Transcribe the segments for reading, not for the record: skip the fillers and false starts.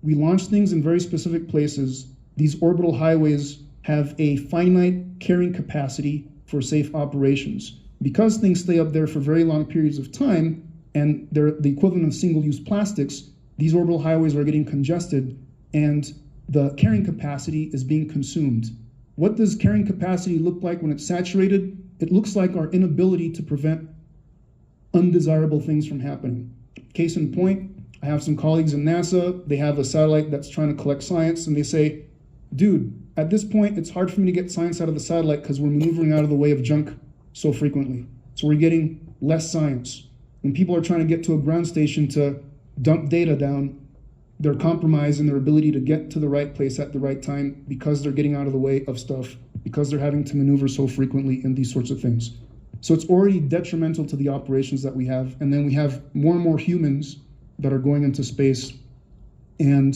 We launch things in very specific places. These orbital highways have a finite carrying capacity for safe operations. Because things stay up there for very long periods of time, and they're the equivalent of single-use plastics, these orbital highways are getting congested, and the carrying capacity is being consumed. What does carrying capacity look like when it's saturated? It looks like our inability to prevent undesirable things from happening. Case in point, I have some colleagues in NASA. They have a satellite that's trying to collect science, and they say, dude, at this point, it's hard for me to get science out of the satellite because we're maneuvering out of the way of junk so frequently. So we're getting less science. When people are trying to get to a ground station to dump data down, they're compromised in their ability to get to the right place at the right time because they're getting out of the way of stuff, because they're having to maneuver so frequently in these sorts of things. So it's already detrimental to the operations that we have. And then we have more and more humans that are going into space. And,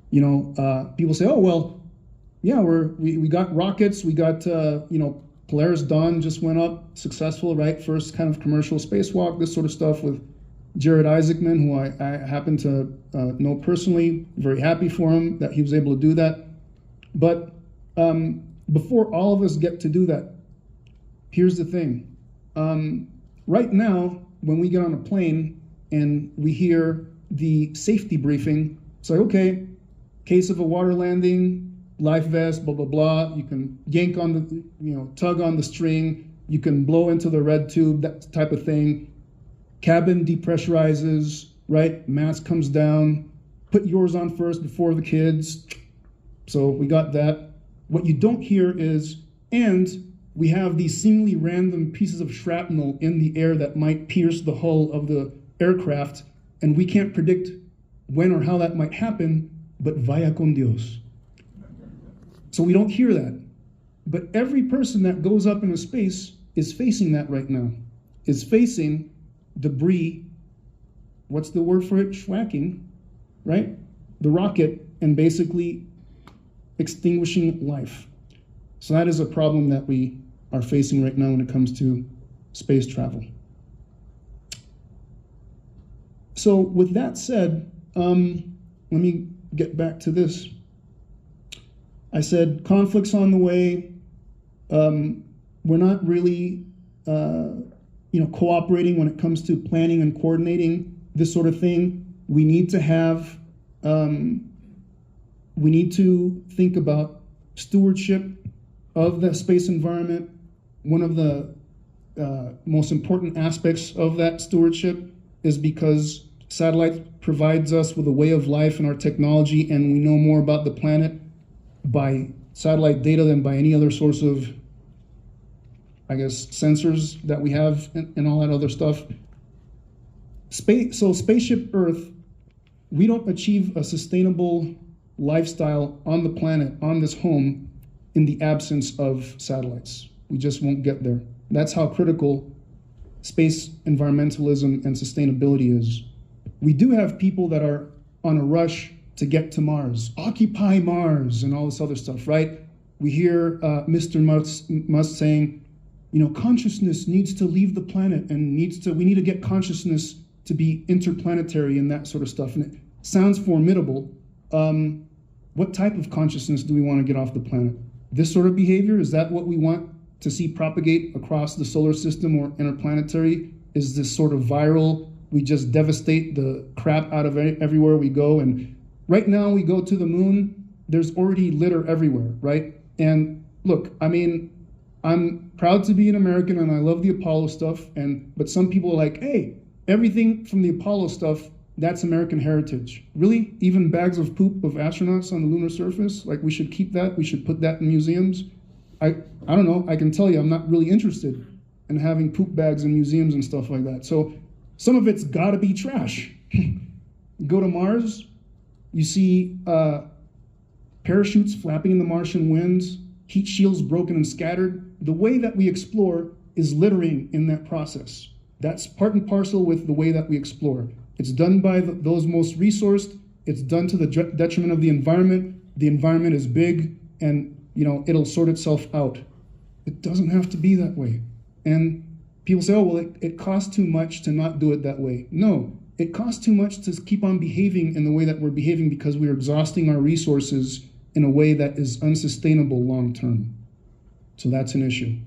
people say, oh, well, yeah, we got rockets, we got, Polaris Dawn just went up, successful, right? First kind of commercial spacewalk, this sort of stuff with Jared Isaacman, who I happen to know personally, very happy for him that he was able to do that. But before all of us get to do that, here's the thing. Right now, when we get on a plane and we hear the safety briefing, it's like, okay, case of a water landing, life vest, blah, blah, blah. You can yank on the, tug on the string. You can blow into the red tube, that type of thing. Cabin depressurizes, right? Mask comes down. Put yours on first before the kids. So we got that. What you don't hear is, and we have these seemingly random pieces of shrapnel in the air that might pierce the hull of the aircraft, and we can't predict when or how that might happen, but vaya con Dios. So we don't hear that. But every person that goes up into space is facing that right now, is facing debris, what's the word for it? Schwacking, right? The rocket, and basically extinguishing life. So that is a problem that we are facing right now when it comes to space travel. So with that said, let me get back to this. I said conflicts on the way. We're not really, cooperating when it comes to planning and coordinating this sort of thing. We need to have, we need to think about stewardship of the space environment. One of the most important aspects of that stewardship is because satellite provides us with a way of life in our technology, and we know more about the planet by satellite data than by any other source of, sensors that we have and all that other stuff. So Spaceship Earth, we don't achieve a sustainable lifestyle on the planet, on this home, in the absence of satellites. We just won't get there. That's how critical space environmentalism and sustainability is. We do have people that are on a rush to get to Mars, occupy Mars, and all this other stuff, right? We hear Mr. Musk saying, consciousness needs to leave the planet and we need to get consciousness to be interplanetary and that sort of stuff. And it sounds formidable. What type of consciousness do we want to get off the planet? This sort of behavior, is that what we want to see propagate across the solar system or interplanetary? Is this sort of viral, we just devastate the crap out of everywhere we go? And right now we go to the moon, there's already litter everywhere, right? And look, I'm proud to be an American and I love the Apollo stuff, but some people are like, hey, everything from the Apollo stuff, that's American heritage. Really? Even bags of poop of astronauts on the lunar surface? Like, we should keep that? We should put that in museums? I don't know. I can tell you I'm not really interested in having poop bags in museums and stuff like that. So some of it's gotta be trash. Go to Mars, you see parachutes flapping in the Martian winds, heat shields broken and scattered. The way that we explore is littering in that process. That's part and parcel with the way that we explore. It's done by those most resourced. It's done to the detriment of the environment. The environment is big, and it'll sort itself out. It doesn't have to be that way. And people say, oh, well, it costs too much to not do it that way. No, it costs too much to keep on behaving in the way that we're behaving because we are exhausting our resources in a way that is unsustainable long term. So that's an issue.